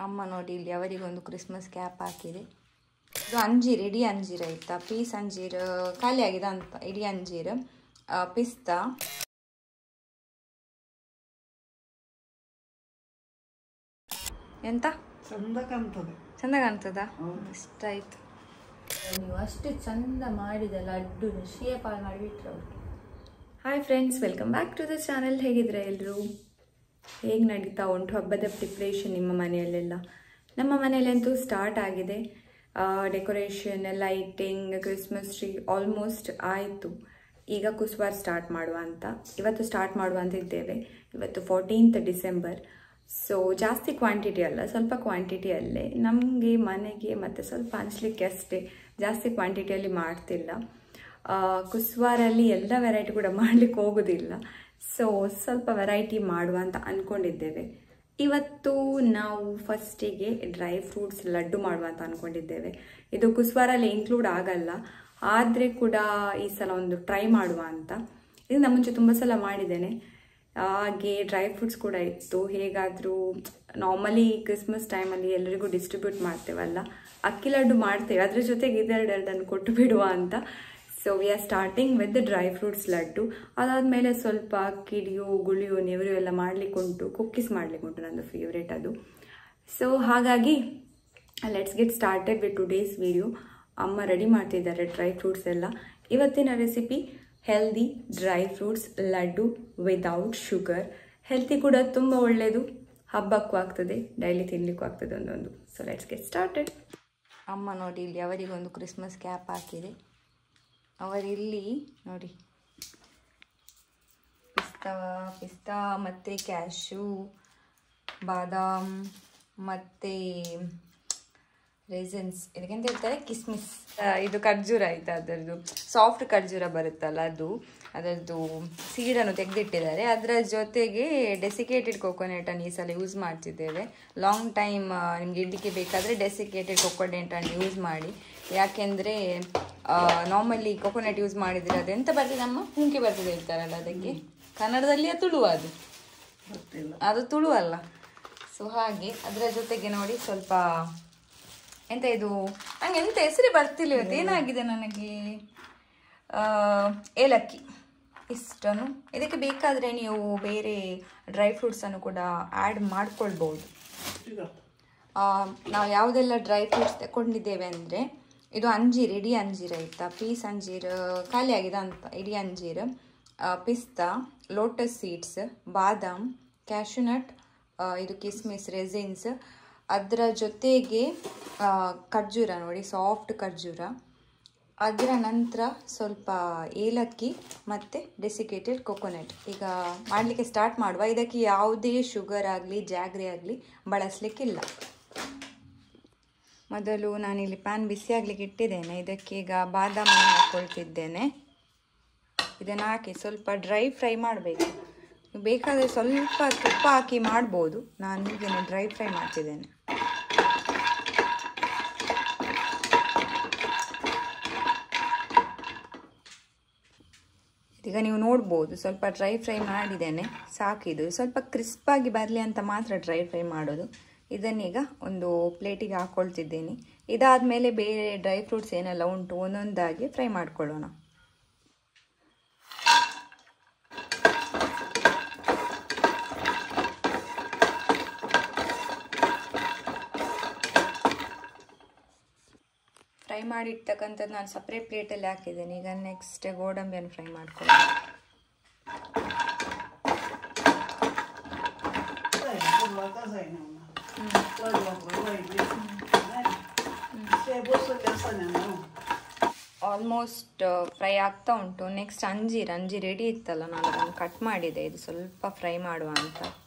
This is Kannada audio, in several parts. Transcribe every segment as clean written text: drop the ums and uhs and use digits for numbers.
ಅಮ್ಮ ನೋಡಿ ಇಲ್ಲಿ ಅವರಿಗೊಂದು ಕ್ರಿಸ್ಮಸ್ ಕ್ಯಾಪ್ ಹಾಕಿದೆ. ಇದು ಅಂಜೀರು, ಇಡೀ ಅಂಜೀರು ಆಯ್ತಾ, ಪೀಸ್ ಅಂಜೀರು ಖಾಲಿ ಆಗಿದೆ ಅಂತ. ಇಡೀ ಅಂಜೀರು ಪಿಸ್ತಾ ಎಂತ ಚಂದ ಕಾಣ್ತದೆ. ಚಂದ ಕಾಣ್ತದ? ಇಷ್ಟ ಆಯ್ತು. ನೀವು ಅಷ್ಟು ಚಂದ ಮಾಡಿದ ಲಡ್ಡು ಶೇಪ್ ಆಗಿ ಮಾಡಿಬಿಟ್ರೆ ಅವ್ರಿಗೆ. Hi friends, welcome back to the channel. ಹೇಗಿದ್ರೆ ಎಲ್ಲರೂ? ಹೇಗೆ ನಡೀತಾ ಉಂಟು ಹಬ್ಬದ ಪ್ರಿಪ್ರೇಷನ್ ನಿಮ್ಮ ಮನೆಯಲ್ಲೆಲ್ಲ? ನಮ್ಮ ಮನೆಯಲ್ಲಂತೂ ಸ್ಟಾರ್ಟ್ ಆಗಿದೆ. Decoration, lighting, Christmas tree almost ಆಯಿತು. ಈಗ ಕುಸ್ವಾರ್ ಸ್ಟಾರ್ಟ್ ಮಾಡುವ ಅಂತ, ಇವತ್ತು ಸ್ಟಾರ್ಟ್ ಮಾಡುವ ಅಂತ ಇದ್ದೇವೆ. ಇವತ್ತು 14th ಡಿಸೆಂಬರ್. ಸೊ ಜಾಸ್ತಿ ಕ್ವಾಂಟಿಟಿ ಅಲ್ಲ, ಸ್ವಲ್ಪ ಕ್ವಾಂಟಿಟಿಯಲ್ಲೇ ನಮಗೆ ಮನೆಗೆ ಮತ್ತು ಸ್ವಲ್ಪ ಹಂಚ್ಲಿಕ್ಕೆ ಅಷ್ಟೇ, ಜಾಸ್ತಿ ಕ್ವಾಂಟಿಟಿಯಲ್ಲಿ ಮಾಡ್ತಿಲ್ಲ. ಕುಸ್ವಾರಲ್ಲಿ ಎಲ್ಲ ವೆರೈಟಿ ಕೂಡ ಮಾಡಲಿಕ್ಕೆ ಹೋಗೋದಿಲ್ಲ. ಸೊ ಸ್ವಲ್ಪ ವೆರೈಟಿ ಮಾಡುವ ಅಂತ ಅಂದ್ಕೊಂಡಿದ್ದೇವೆ. ಇವತ್ತು ನಾವು ಫಸ್ಟಿಗೆ ಡ್ರೈ ಫ್ರೂಟ್ಸ್ ಲಡ್ಡು ಮಾಡುವ ಅಂತ ಅಂದ್ಕೊಂಡಿದ್ದೇವೆ. ಇದು ಕುಸ್ವಾರಲ್ಲಿ ಇನ್ಕ್ಲೂಡ್ ಆಗಲ್ಲ, ಆದರೆ ಕೂಡ ಈ ಸಲ ಒಂದು ಟ್ರೈ ಮಾಡುವ ಅಂತ. ಇದರಿಂದ ಮುಂಚೆ ತುಂಬ ಸಲ ಮಾಡಿದ್ದೇನೆ. ಹಾಗೆ ಡ್ರೈ ಫ್ರೂಟ್ಸ್ ಕೂಡ ಇತ್ತು. ಹೇಗಾದರೂ ನಾರ್ಮಲಿ ಕ್ರಿಸ್ಮಸ್ ಟೈಮಲ್ಲಿ ಎಲ್ಲರಿಗೂ ಡಿಸ್ಟ್ರಿಬ್ಯೂಟ್ ಮಾಡ್ತೇವಲ್ಲ, ಅಕ್ಕಿ ಲಡ್ಡು ಮಾಡ್ತೇವೆ, ಅದ್ರ ಜೊತೆಗೆ ಇದೆರಡನ್ನು ಕೊಟ್ಟು ಬಿಡುವ ಅಂತ. So we are starting with dry fruits laddu. ಅದಾದಮೇಲೆ ಸ್ವಲ್ಪ ಕಿಡಿಯು, ಗುಳಿಯು, ನೆವರಿಯು ಎಲ್ಲ ಮಾಡಲಿಕ್ಕೆ ಉಂಟು, ಕುಕ್ಕೀಸ್ ಮಾಡಲಿಕ್ಕೆ ಉಂಟು, ನಂದು ಫೇವ್ರೇಟ್ ಅದು. ಸೊ ಹಾಗಾಗಿ let's get started with today's video. ಅಮ್ಮ ರೆಡಿ ಮಾಡ್ತಿದ್ದಾರೆ ಡ್ರೈ ಫ್ರೂಟ್ಸ್ ಎಲ್ಲ. ಇವತ್ತಿನ recipe healthy dry fruits laddu without sugar. Healthy ಕೂಡ ತುಂಬ ಒಳ್ಳೆಯದು, ಹಬ್ಬಕ್ಕೂ ಆಗ್ತದೆ, ಡೈಲಿ ತಿನ್ನಲಿಕ್ಕೂ ಆಗ್ತದೆ ಒಂದೊಂದು. So let's get started. ಅಮ್ಮ ನೋಡಿ ಇಲ್ಲಿ ಅವರಿಗೊಂದು ಕ್ರಿಸ್ಮಸ್ ಕ್ಯಾಪ್ ಹಾಕಿದೆ. ಅವರಿಲ್ಲಿ ನೋಡಿ ಪಿಸ್ತಾ ಮತ್ತು ಕ್ಯಾಶು, ಬಾದಾಮ್ ಮತ್ತು ರೇಸನ್ಸ್, ಇದಕ್ಕೆಂತ ಹೇಳ್ತಾರೆ ಕಿಸ್ಮಿಸ್. ಇದು ಖರ್ಜೂರ ಆಯಿತಾ, ಅದರದ್ದು ಸಾಫ್ಟ್ ಖರ್ಜೂರ ಬರುತ್ತಲ್ಲ ಅದು, ಅದರದ್ದು ಸೀಡನ್ನು ತೆಗೆದಿಟ್ಟಿದ್ದಾರೆ. ಅದರ ಜೊತೆಗೆ ಡೆಸಿಕೇಟೆಡ್ ಕೊಕೊನೆಟನ್ನು ಈ ಸಲ ಯೂಸ್ ಮಾಡ್ತಿದ್ದೇವೆ. ಲಾಂಗ್ ಟೈಮ್ ನಿಮಗೆ ಇಡ್ಲಿಕ್ಕೆ ಬೇಕಾದರೆ ಡೆಸಿಕೇಟೆಡ್ ಕೊಕೊನೆಟನ್ನು ಯೂಸ್ ಮಾಡಿ. ಯಾಕೆಂದರೆ ನಾರ್ಮಲಿ ಕೊಕೊನೆಟ್ ಯೂಸ್ ಮಾಡಿದರೆ ಅದು ಎಂತ ಬರ್ತದೆ ಅಮ್ಮ, ಹುಂಕಿ ಬರ್ತದೆ ಹೇಳ್ತಾರಲ್ಲ, ಅದಕ್ಕೆ ಕನ್ನಡದಲ್ಲಿ ತುಳುವ, ಅದು ತುಳುವಲ್ಲ. ಸೊ ಹಾಗೆ ಅದರ ಜೊತೆಗೆ ನೋಡಿ ಸ್ವಲ್ಪ ಎಂತ ಇದು, ನಂಗೆ ಎಂತ ಹೆಸರು ಬರ್ತಿಲ್ಲ ಇವತ್ತು, ಏನಾಗಿದೆ ನನಗೆ, ಏಲಕ್ಕಿ ಇಷ್ಟನ್ನು. ಇದಕ್ಕೆ ಬೇಕಾದರೆ ನೀವು ಬೇರೆ ಡ್ರೈ ಫ್ರೂಟ್ಸನ್ನು ಕೂಡ ಆ್ಯಡ್ ಮಾಡ್ಕೊಳ್ಬೋದು. ನಾವು ಯಾವುದೆಲ್ಲ ಡ್ರೈ ಫ್ರೂಟ್ಸ್ ತಗೊಂಡಿದ್ದೇವೆ ಅಂದರೆ, ಇದು ಅಂಜೀರು, ಇಡೀ ಅಂಜೀರು ಆಯಿತಾ, ಪೀಸ್ ಅಂಜೀರು ಖಾಲಿ ಆಗಿದೆ ಅಂತ. ಇಡೀ ಅಂಜೀರು ಪಿಸ್ತಾ, ಲೋಟಸ್ ಸೀಡ್ಸ್, ಬಾದಾಮ್, ಕ್ಯಾಶುನಟ್, ಇದು ಕಿಸ್ಮಿಸ್, ರೆಸಿನ್ಸ್. ಅದರ ಜೊತೆಗೆ ಖರ್ಜೂರ ನೋಡಿ, ಸಾಫ್ಟ್ ಖರ್ಜೂರ. ಅದರ ನಂತರ ಸ್ವಲ್ಪ ಏಲಕ್ಕಿ ಮತ್ತು ಡೆಸಿಕೇಟೆಡ್ ಕೊಕೊನೆಟ್. ಈಗ ಮಾಡಲಿಕ್ಕೆ ಸ್ಟಾರ್ಟ್ ಮಾಡುವ. ಇದಕ್ಕೆ ಯಾವುದೇ ಶುಗರ್ ಆಗಲಿ ಜಾಗ್ರಿ ಆಗಲಿ ಬಳಸಲಿಕ್ಕಿಲ್ಲ. ಮೊದಲು ನಾನಿಲ್ಲಿ ಪ್ಯಾನ್ ಬಿಸಿ ಆಗಲಿಕ್ಕೆ ಇಟ್ಟಿದ್ದೇನೆ. ಇದಕ್ಕೆ ಈಗ ಬಾದಾಮನ್ನು ಹಾಕ್ಕೊಳ್ತಿದ್ದೇನೆ. ಇದನ್ನು ಹಾಕಿ ಸ್ವಲ್ಪ ಡ್ರೈ ಫ್ರೈ ಮಾಡಬೇಕು. ಬೇಕಾದರೆ ಸ್ವಲ್ಪ ತುಪ್ಪ ಹಾಕಿ ಮಾಡ್ಬೋದು, ನಾನು ಇದನ್ನು ಡ್ರೈ ಫ್ರೈ ಮಾಡ್ತಿದ್ದೇನೆ. ಈಗ ನೀವು ನೋಡ್ಬೋದು ಸ್ವಲ್ಪ ಡ್ರೈ ಫ್ರೈ ಮಾಡಿದ್ದೇನೆ, ಸಾಕಿದು. ಸ್ವಲ್ಪ ಕ್ರಿಸ್ಪಾಗಿ ಬರಲಿ ಅಂತ ಮಾತ್ರ ಡ್ರೈ ಫ್ರೈ ಮಾಡೋದು. ಇದನ್ನೀಗ ಒಂದು ಪ್ಲೇಟಿಗೆ ಹಾಕ್ಕೊಳ್ತಿದ್ದೀನಿ. ಇದಾದಮೇಲೆ ಬೇರೆ ಡ್ರೈ ಫ್ರೂಟ್ಸ್ ಏನೆಲ್ಲ ಉಂಟು ಒಂದೊಂದಾಗಿ ಫ್ರೈ ಮಾಡ್ಕೊಳ್ಳೋಣ. ಫ್ರೈ ಮಾಡಿರ್ತಕ್ಕಂಥದ್ದು ನಾನು ಸಪ್ರೇಟ್ ಪ್ಲೇಟಲ್ಲಿ ಹಾಕಿದ್ದೇನೆ. ಈಗ ನೆಕ್ಸ್ಟ್ ಗೋಡಂಬಿಯನ್ನು ಫ್ರೈ ಮಾಡ್ಕೊಳ್ಳೋಣ. ಆಲ್ಮೋಸ್ಟ್ ಫ್ರೈ ಆಗ್ತಾ ಉಂಟು. ನೆಕ್ಸ್ಟ್ ಅಂಜೀರು ರೆಡಿ ಇತ್ತಲ್ಲ, ನಾನು ಅದನ್ನು ಕಟ್ ಮಾಡಿದೆ. ಇದು ಸ್ವಲ್ಪ ಫ್ರೈ ಮಾಡುವ ಅಂತ.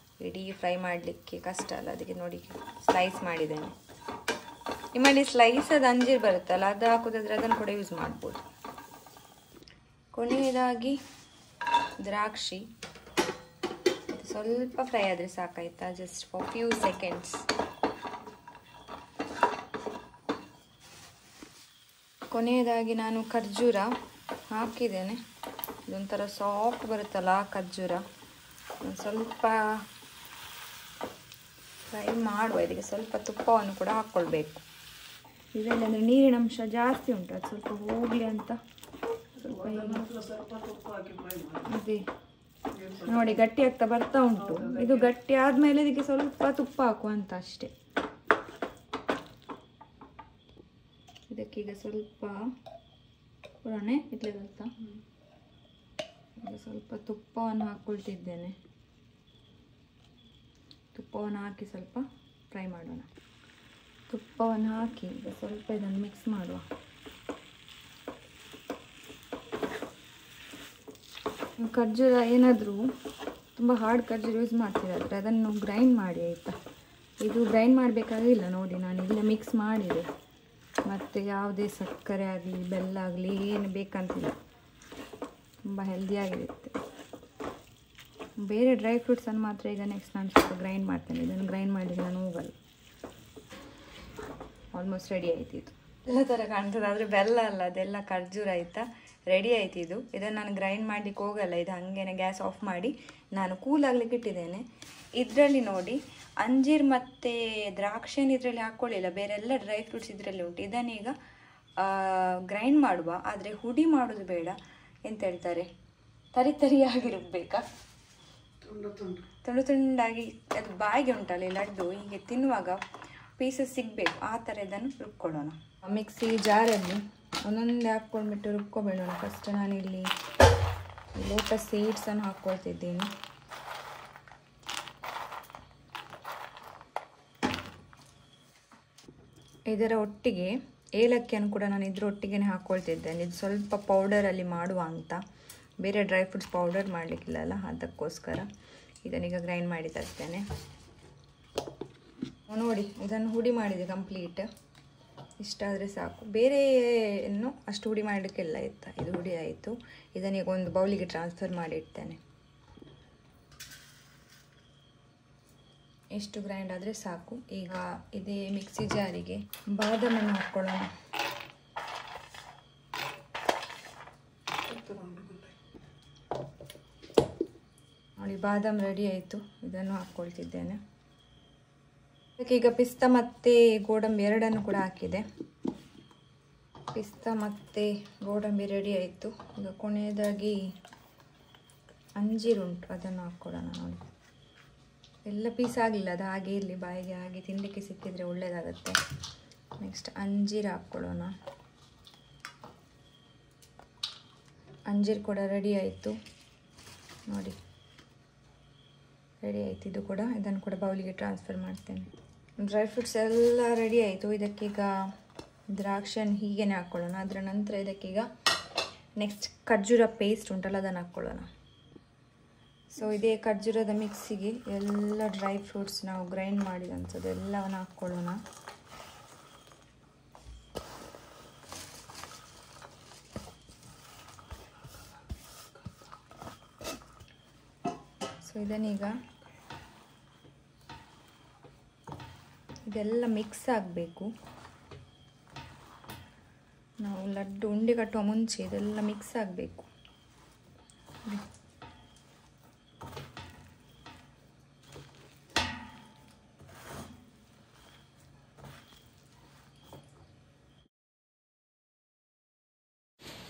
ಇಡೀ ಫ್ರೈ ಮಾಡಲಿಕ್ಕೆ ಕಷ್ಟ ಅಲ್ಲ, ಅದಕ್ಕೆ ನೋಡಿ ಸ್ಲೈಸ್ ಮಾಡಿದ್ದೇನೆ. ನಿಮ್ಮಲ್ಲಿ ಸ್ಲೈಸ್ ಅದು ಅಂಜೀರು ಬರುತ್ತಲ್ಲ, ಅದು ಹಾಕೋದಾದ್ರೆ ಅದನ್ನು ಕೂಡ ಯೂಸ್ ಮಾಡ್ಬೋದು. ಕೊನೆಯದಾಗಿ ದ್ರಾಕ್ಷಿ, ಸ್ವಲ್ಪ ಫ್ರೈ ಆದರೆ ಸಾಕಾಯ್ತಾ, ಜಸ್ಟ್ ಫಾರ್ ಫ್ಯೂ ಸೆಕೆಂಡ್ಸ್. ಕೊನೆಯದಾಗಿ ನಾನು ಖರ್ಜೂರ ಹಾಕಿದ್ದೇನೆ. ಇದೊಂಥರ ಸಾಫ್ಟ್ ಬರುತ್ತಲ್ಲ ಖರ್ಜೂರ, ಸ್ವಲ್ಪ ಫ್ರೈ ಮಾಡುವ. ಇದಕ್ಕೆ ಸ್ವಲ್ಪ ತುಪ್ಪವನ್ನು ಕೂಡ ಹಾಕ್ಕೊಳ್ಬೇಕು. ಇದರಲ್ಲಿ ಅಂದರೆ ನೀರಿನ ಅಂಶ ಜಾಸ್ತಿ ಉಂಟು, ಅದು ಸ್ವಲ್ಪ ಹೋಗಲಿ ಅಂತ ಸ್ವಲ್ಪ ಅದೇ ನೋಡಿ ಗಟ್ಟಿ ಆಗ್ತಾ ಬರ್ತಾ ಉಂಟು. ಇದು ಗಟ್ಟಿ ಆದಮೇಲೆ ಇದಕ್ಕೆ ಸ್ವಲ್ಪ ತುಪ್ಪ ಹಾಕುವ ಅಂತ ಅಷ್ಟೇ. ಇದಕ್ಕೀಗ ಸ್ವಲ್ಪ ಪುರಾಣೆ ಇಡ್ಲಿ ಬರ್ತಾ ಈಗ ಸ್ವಲ್ಪ ತುಪ್ಪವನ್ನು ಹಾಕ್ಕೊಳ್ತಿದ್ದೇನೆ. ತುಪ್ಪವನ್ನು ಹಾಕಿ ಸ್ವಲ್ಪ ಫ್ರೈ ಮಾಡೋಣ. ತುಪ್ಪವನ್ನು ಹಾಕಿ ಈಗ ಸ್ವಲ್ಪ ಇದನ್ನು ಮಿಕ್ಸ್ ಮಾಡುವ. ಖರ್ಜೂರ ಏನಾದರೂ ತುಂಬ ಹಾರ್ಡ್ ಖರ್ಜೂರ ಯೂಸ್ ಮಾಡ್ತಿದ್ದಾರೆ ಅದನ್ನು ಗ್ರೈಂಡ್ ಮಾಡಿ ಆಯಿತಾ. ಇದು ಗ್ರೈಂಡ್ ಮಾಡಬೇಕಾಗಿಲ್ಲ ನೋಡಿ, ನಾನು ಇಲ್ಲೇ ಮಿಕ್ಸ್ ಮಾಡಿದೆ. ಮತ್ತು ಯಾವುದೇ ಸಕ್ಕರೆ ಆಗಲಿ ಬೆಲ್ಲ ಆಗಲಿ ಏನು ಬೇಕಂತಿಲ್ಲ, ತುಂಬ ಹೆಲ್ದಿಯಾಗಿರುತ್ತೆ. ಬೇರೆ ಡ್ರೈ ಫ್ರೂಟ್ಸನ್ನು ಮಾತ್ರ ಈಗ ನೆಕ್ಸ್ಟ್ ನಾನು ಸ್ವಲ್ಪ ಗ್ರೈಂಡ್ ಮಾಡ್ತೇನೆ. ಇದನ್ನು ಗ್ರೈಂಡ್ ಮಾಡಲಿಕ್ಕೆ ನಾನು ಹೋಗಲ್ಲ. ಆಲ್ಮೋಸ್ಟ್ ರೆಡಿ ಆಯ್ತು. ಇದು ಎಲ್ಲ ಥರ ಕಾಣ್ತದೆ ಆದರೆ ಬೆಲ್ಲ ಅಲ್ಲ, ಅದೆಲ್ಲ ಖರ್ಜೂರ ಆಯಿತಾ. ರೆಡಿ ಆಯ್ತು ಇದು. ಇದನ್ನು ನಾನು ಗ್ರೈಂಡ್ ಮಾಡಲಿಕ್ಕೆ ಹೋಗಲ್ಲ. ಇದು ಹಾಗೇನೆ ಗ್ಯಾಸ್ ಆಫ್ ಮಾಡಿ ನಾನು ಕೂಲ್ ಆಗಲಿಕ್ಕೆ ಇಟ್ಟಿದ್ದೇನೆ. ಇದರಲ್ಲಿ ನೋಡಿ ಅಂಜೀರ್ ಮತ್ತು ದ್ರಾಕ್ಷಿಯನ್ನು ಇದರಲ್ಲಿ ಹಾಕ್ಕೊಳ್ಳಿಲ್ಲ, ಬೇರೆ ಎಲ್ಲ ಡ್ರೈ ಫ್ರೂಟ್ಸ್ ಇದರಲ್ಲಿ ಉಂಟು. ಇದನ್ನೀಗ ಗ್ರೈಂಡ್ ಮಾಡುವ, ಆದರೆ ಹುಡಿ ಮಾಡೋದು ಬೇಡ. ಎಂತ ಹೇಳ್ತಾರೆ, ತರಿಯಾಗಿ ರುಬ್ಬೇಕಾ, ತುಂಡು ತುಂಡಾಗಿ. ಅದು ಬಾಯಿಗೆ ಉಂಟಲ್ಲ ಈ ಲಡ್ಡು, ಹೀಗೆ ತಿನ್ನುವಾಗ ಪೀಸಸ್ ಸಿಗಬೇಕು, ಆ ಥರ ಇದನ್ನು ರುಬ್ಕೊಳ್ಳೋಣ. ಮಿಕ್ಸಿ ಜಾರಲ್ಲಿ ಒಂದೊಂದೇ ಹಾಕ್ಕೊಂಡ್ಬಿಟ್ಟು ರುಬ್ಕೊಬೇಡೋಣ. ಫಸ್ಟ್ ನಾನಿಲ್ಲಿ ಲೋಟಸ್ ಸೀಡ್ಸನ್ನು ಹಾಕ್ಕೊಳ್ತಿದ್ದೀನಿ. ಇದರ ಒಟ್ಟಿಗೆ ಏಲಕ್ಕಿಯನ್ನು ಕೂಡ ನಾನು ಇದರೊಟ್ಟಿಗೆ ಹಾಕ್ಕೊಳ್ತಿದ್ದೇನೆ. ಇದು ಸ್ವಲ್ಪ ಪೌಡರಲ್ಲಿ ಮಾಡುವ ಅಂತ, ಬೇರೆ ಡ್ರೈ ಫ್ರೂಟ್ಸ್ ಪೌಡರ್ ಮಾಡಲಿಕ್ಕಿಲ್ಲಲ್ಲ, ಅದಕ್ಕೋಸ್ಕರ ಇದನ್ನೀಗ ಗ್ರೈಂಡ್ ಮಾಡಿ ತರ್ತೇನೆ. ನೋಡಿ ಇದನ್ನು ಹುಡಿ ಮಾಡಿದೆ ಕಂಪ್ಲೀಟ್. ಇಷ್ಟಾದರೆ ಸಾಕು, ಬೇರೆ ಏನು ಅಷ್ಟು ಹುಡಿ ಮಾಡಲಿಕ್ಕೆಲ್ಲ ಇತ್ತು. ಇದು ಹುಡಿ ಆಯಿತು. ಇದನ್ನೀಗ ಒಂದು ಬೌಲಿಗೆ ಟ್ರಾನ್ಸ್ಫರ್ ಮಾಡಿ ಇಡ್ತೇನೆ. ಎಷ್ಟು ಗ್ರೈಂಡ್ ಆದರೆ ಸಾಕು. ಈಗ ಇದೇ ಮಿಕ್ಸಿ ಜಾರಿಗೆ ಬಾದಾಮನ್ನು ಹಾಕ್ಕೊಳ್ಳೋಣ. ನೋಡಿ ಬಾದಾಮ್ ರೆಡಿ ಆಯಿತು. ಇದನ್ನು ಹಾಕ್ಕೊಳ್ತಿದ್ದೇನೆ. ಅದಕ್ಕೆ ಈಗ ಪಿಸ್ತಾ ಮತ್ತು ಗೋಡಂಬಿ ಎರಡನ್ನು ಕೂಡ ಹಾಕಿದೆ. ಪಿಸ್ತಾ ಮತ್ತು ಗೋಡಂಬಿ ರೆಡಿ ಆಯಿತು. ಈಗ ಕೊನೆಯದಾಗಿ ಅಂಜೀರುಂಟು, ಅದನ್ನು ಹಾಕ್ಕೊಳ್ಳೋಣ. ನೋಡಿ ಎಲ್ಲ ಪೀಸ್ ಆಗಲಿಲ್ಲ, ಅದು ಹಾಗೆ ಇರಲಿ, ಬಾಯಿಗೆ ಹಾಗೆ ತಿನ್ನಲಿಕ್ಕೆ ಸಿಕ್ಕಿದರೆ ಒಳ್ಳೆಯದಾಗುತ್ತೆ. ನೆಕ್ಸ್ಟ್ ಅಂಜೀರು ಹಾಕ್ಕೊಳ್ಳೋಣ. ಅಂಜೀರು ಕೂಡ ರೆಡಿ ಆಯಿತು. ನೋಡಿ ರೆಡಿ ಆಯಿತು ಇದು ಕೂಡ. ಇದನ್ನು ಕೂಡ ಬೌಲಿಗೆ ಟ್ರಾನ್ಸ್ಫರ್ ಮಾಡ್ತೇನೆ. ಡ್ರೈ ಫ್ರೂಟ್ಸ್ ಎಲ್ಲ ರೆಡಿ ಆಯಿತು. ಇದಕ್ಕೀಗ ದ್ರಾಕ್ಷಿಯನ್ನು ಹೀಗೇ ಹಾಕ್ಕೊಳ್ಳೋಣ. ಅದರ ನಂತರ ಇದಕ್ಕೀಗ ನೆಕ್ಸ್ಟ್ ಖರ್ಜೂರ ಪೇಸ್ಟ್ ಉಂಟಲ್ಲ ಅದನ್ನು ಹಾಕ್ಕೊಳ್ಳೋಣ. ಸೊ ಇದೇ ಖರ್ಜೂರದ ಮಿಕ್ಸಿಗೆ ಎಲ್ಲ ಡ್ರೈ ಫ್ರೂಟ್ಸ್ ನಾವು ಗ್ರೈಂಡ್ ಮಾಡಿದಂಥದ್ದು ಎಲ್ಲವನ್ನು ಹಾಕ್ಕೊಳ್ಳೋಣ. ಸೊ ಇದನ್ನೀಗ ಇದೆಲ್ಲ ಮಿಕ್ಸ್ ಆಗಬೇಕು. ನಾವು ಲಡ್ಡು ಉಂಡೆ ಕಟ್ಟುವ ಮುಂಚೆ ಇದೆಲ್ಲ ಮಿಕ್ಸ್ ಆಗಬೇಕು.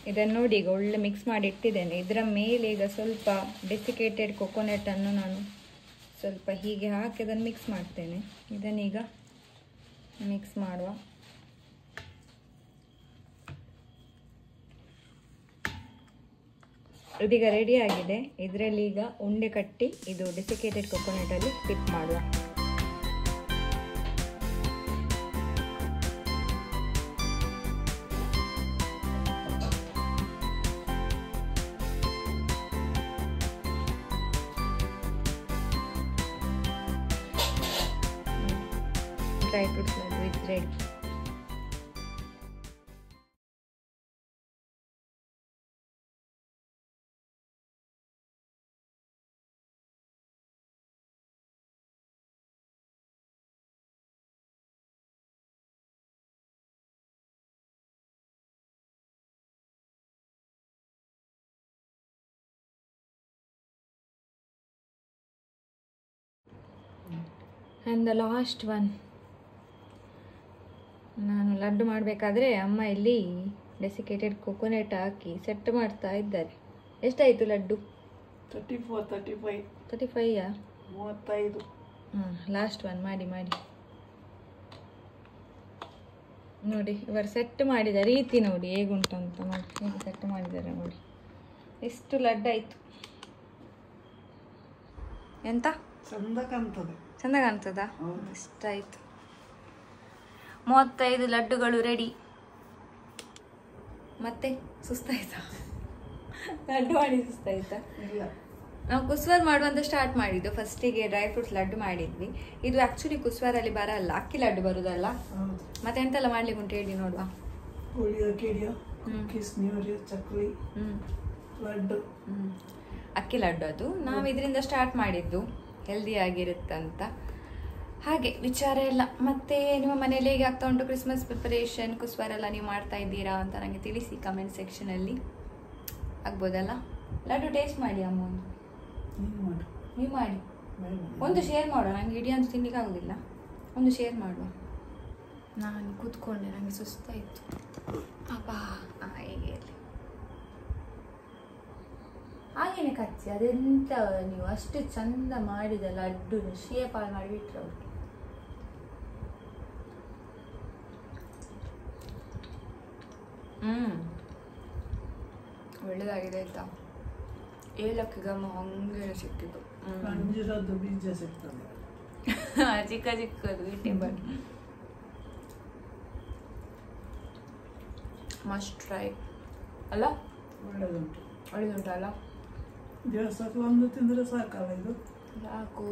ಇದನ್ನು ನೋಡಿ ಈಗ ಒಳ್ಳೆ ಮಿಕ್ಸ್ ಮಾಡಿ ಇಟ್ಟಿದ್ದೇನೆ. ಇದರ ಮೇಲೆ ಈಗ ಸ್ವಲ್ಪ ಡೆಸಿಕೇಟೆಡ್ ಕೊಕೊನಟನ್ನು ನಾನು ಸ್ವಲ್ಪ ಹೀಗೆ ಹಾಕಿ ಅದನ್ನು ಮಿಕ್ಸ್ ಮಾಡ್ತೇನೆ. ಇದನ್ನೀಗ ಮಿಕ್ಸ್ ಮಾಡುವ. ಇದೀಗ ರೆಡಿ ಆಗಿದೆ. ಇದರಲ್ಲಿ ಈಗ ಉಂಡೆ ಕಟ್ಟಿ ಇದು ಡೆಸಿಕೇಟೆಡ್ ಕೊಕೊನಟಲ್ಲಿ ಡಿಪ್ ಮಾಡುವ. Dry fruits laddu is ready. And the last one. ನಾನು ಲಡ್ಡು ಮಾಡಬೇಕಾದ್ರೆ ಅಮ್ಮ ಇಲ್ಲಿ ಡೆಸಿಕೇಟೆಡ್ ಕೊಕೊನೆಟ್ ಹಾಕಿ ಸೆಟ್ ಮಾಡ್ತಾ ಇದ್ದಾರೆ. ಎಷ್ಟಾಯಿತು ಲಡ್ಡು? 35ಯಾ? 35. ಹಾಂ, ಲಾಸ್ಟ್ ಒನ್ ಮಾಡಿ ನೋಡಿ. ಇವರು ಸೆಟ್ ಮಾಡಿದ ರೀತಿ ನೋಡಿ ಹೇಗುಂಟಂತ ನೋಡಿ. ಹೇಗೆ ಸೆಟ್ ಮಾಡಿದ್ದಾರೆ ನೋಡಿ. ಎಷ್ಟು ಲಡ್ಡಾಯಿತು. ಎಂತ ಚಂದ ಕಾಣ್ತದೆ. ಚಂದ ಕಾಣ್ತದಾ? ಇಷ್ಟಾಯಿತು. 35 ಲಡ್ಡುಗಳು ರೆಡಿ. ಮತ್ತೆ ಸುಸ್ತಾಯ್ತಾ? ಲಡ್ಡು ಮಾಡಿ ಸುಸ್ತಾಯ್ತಾ? ಇಲ್ಲ, ನಾವು ಕುಸ್ವಾರ್ ಮಾಡುವಂತ ಸ್ಟಾರ್ಟ್ ಮಾಡಿದ್ದು. ಫಸ್ಟಿಗೆ ಡ್ರೈ ಫ್ರೂಟ್ಸ್ ಲಡ್ಡು ಮಾಡಿದ್ವಿ. ಇದು ಆಕ್ಚುಲಿ ಕುಸ್ವಾರಲ್ಲಿ ಬರಲ್ಲ, ಅಕ್ಕಿ ಲಡ್ಡು ಬರುದಲ್ಲ. ಮತ್ತೆ ಎಂತೆಲ್ಲ ಮಾಡ್ಲಿಕ್ಕೆ ಉಂಟು ಹೇಳಿ ನೋಡುವ. ಚಕ್ಲಿ, ಲಡ್ಡು. ಅಕ್ಕಿ ಲಡ್ಡು ಅದು ನಾವು ಇದರಿಂದ ಸ್ಟಾರ್ಟ್ ಮಾಡಿದ್ದು, ಹೆಲ್ದಿ ಆಗಿರುತ್ತಂತ. ಹಾಗೆ ವಿಚಾರ ಎಲ್ಲ. ಮತ್ತೆ ನಿಮ್ಮ ಮನೇಲಿ ಹೇಗೆ ಆಗ್ತಾ ಉಂಟು ಕ್ರಿಸ್ಮಸ್ ಪ್ರಿಪರೇಷನ್? ಕುಸ್ವಾರೆಲ್ಲ ನೀವು ಮಾಡ್ತಾ ಇದ್ದೀರಾ ಅಂತ ನನಗೆ ತಿಳಿಸಿ ಕಮೆಂಟ್ ಸೆಕ್ಷನಲ್ಲಿ. ಆಗ್ಬೋದಲ್ಲ? ಲಡ್ಡು ಟೇಸ್ಟ್ ಮಾಡಿ ಅಮ್ಮ. ನೀವು ಮಾಡಿ, ಒಂದು ಶೇರ್ ಮಾಡುವ. ನನಗೆ ಇಡೀ ಅಂತೂ ತಿನ್ಲಿಕ್ಕೆ ಆಗೋದಿಲ್ಲ, ಒಂದು ಶೇರ್ ಮಾಡುವ. ನಾನು ಕೂತ್ಕೊಂಡೆ, ನನಗೆ ಸುಸ್ತಾಯಿತು. ಅಬ್ಬಾ, ಹೇಗೆ ಹಾಗೇನೆ ಕಚ್ಚಿ. ಅದೆಂತ ನೀವು ಅಷ್ಟು ಚಂದ ಮಾಡಿದ ಲಡ್ಡು ಶೇಪಾಲ್ ಮಾಡಿಬಿಟ್ರೆ ಅವ್ರು. ಒಳ್ಳೆದಾಗಿದೆ ಆಯ್ತಾ. ಏಲಕ್ಕಿ ಘಮ ಹಂಗೆ ಸಿಕ್ಕಿದ್ದು. ಅಂಜೂರದ್ದು ಬೀಜ ಸಿಗ್ತದೆ, ಚಿಕ್ಕ ಚಿಕ್ಕದು ಇಟ್ಟಿಂಬಲ್. ಮಸ್ಟ್ ಟ್ರೈ ಅಲ್ಲ? ಒಳ್ಳೆದುಂಟಲ್ಲ? ದಿವಸಕ್ಕೆ ಒಂದು ತಿಂದರೆ ಸಾಕಲ್ಲ ಇದು? ಸಾಕು.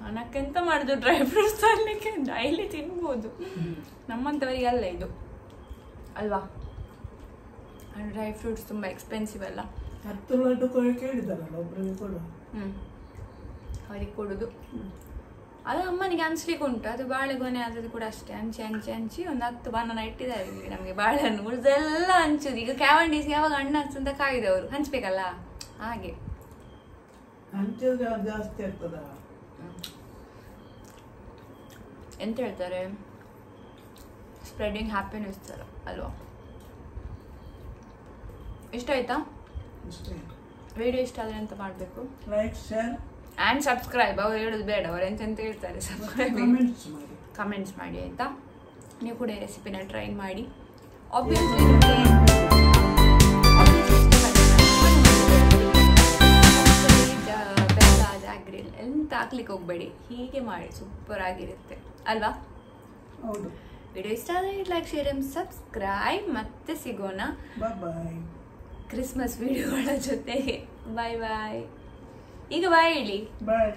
ಹಣಕ್ಕೆಂತ ಮಾಡಿದ್ರು ಡ್ರೈ ಫ್ರೂಟ್ಸ್ ತರಲಿಕ್ಕೆ ಡೈಲಿ ತಿನ್ಬೋದು. ನಮ್ಮಂಥವರಿಗೆ ಅಲ್ಲ ಇದು ಅಲ್ವಾ? ಡ್ರೈ ಫ್ರೂಟ್ಸ್ ತುಂಬ ಎಕ್ಸ್ಪೆನ್ಸಿವ್ ಅಲ್ಲ. 10 ಲಡ್ಡು ಕೇಳಿದಾರಲ್ಲ ಒಬ್ಬರಿಗೆ ಕೊಡು. ಅವ್ರಿಗೆ ಕೊಡೋದು ಅದು ಅಮ್ಮನಿಗೆ ಹಂಚ್ಲಿಕ್ಕೆ ಉಂಟು. ಅದು ಬಾಳೆಗೊನೆ ಆದದ್ದು ಕೂಡ ಅಷ್ಟೇ. ಹಂಚಿ ಒಂದು 10 ಬನಾನ ಇಟ್ಟಿದ್ದಾರೆ ಇಲ್ಲಿ. ನಮಗೆ ಬಾಳೆಹಣ್ಣು ಉಳಿದೆಲ್ಲ ಹಂಚೋದು. ಈಗ ಕ್ಯಾವಂಡೀಸ್ ಯಾವಾಗ ಹಣ್ಣು ಹಚ್ಚಂತ ಕಾಯ್ದವರು ಹಂಚ್ಬೇಕಲ್ಲ, ಹಾಗೆ ಹಂಚಿದ್ರೆ ಜಾಸ್ತಿ ಆಗ್ತದ. ಎಂತ ಹೇಳ್ತಾರೆ, ಸ್ಪ್ರೆಡಿಂಗ್ ಹ್ಯಾಪಿನೆಸ್ ಥರ ಅಲ್ವಾ? ಇಷ್ಟ ಆಯ್ತಾ? ವಿಡಿಯೋ ಇಷ್ಟ ಆದರೆ ಎಂತ ಮಾಡಬೇಕು? Like, share and subscribe. ಅವ್ರು ಹೇಳೋದು ಬೇಡ, ಅವ್ರು ಎಂತೆಂತ ಹೇಳ್ತಾರೆ. ಸಬ್ಸ್ಕ್ರೈಬ್, ಕಮೆಂಟ್ಸ್ ಮಾಡಿ ಆಯಿತಾ? ನೀವು ಕೂಡ ಈ ರೆಸಿಪಿನ ಟ್ರೈ ಮಾಡಿ. ಆಬ್ವಿಯಸ್ಲಿ ಬೆಲ್ಲ, ಜಾಗ್ರಿಲ್ ಎಂತ ಹಾಕ್ಲಿಕ್ಕೆ ಹೋಗಬೇಡಿ. ಹೀಗೆ ಮಾಡಿ, ಸೂಪರ್ ಆಗಿರುತ್ತೆ ಅಲ್ವಾ? ಹೌದು. ವಿಡಿಯೋ ಇಷ್ಟ ಆದರೆ ಲೈಕ್, ಶೇರ್ ಆ್ಯಂಡ್ ಸಬ್ಸ್ಕ್ರೈಬ್. ಮತ್ತೆ ಸಿಗೋಣ ಬಾಯ್ ಕ್ರಿಸ್ಮಸ್ ವಿಡಿಯೋಗಳ ಜೊತೆಗೆ. ಬಾಯ್ ಬಾಯ್. ಈಗ ಬಾಯ್ ಹೇಳಿ. ಬಾಯ್.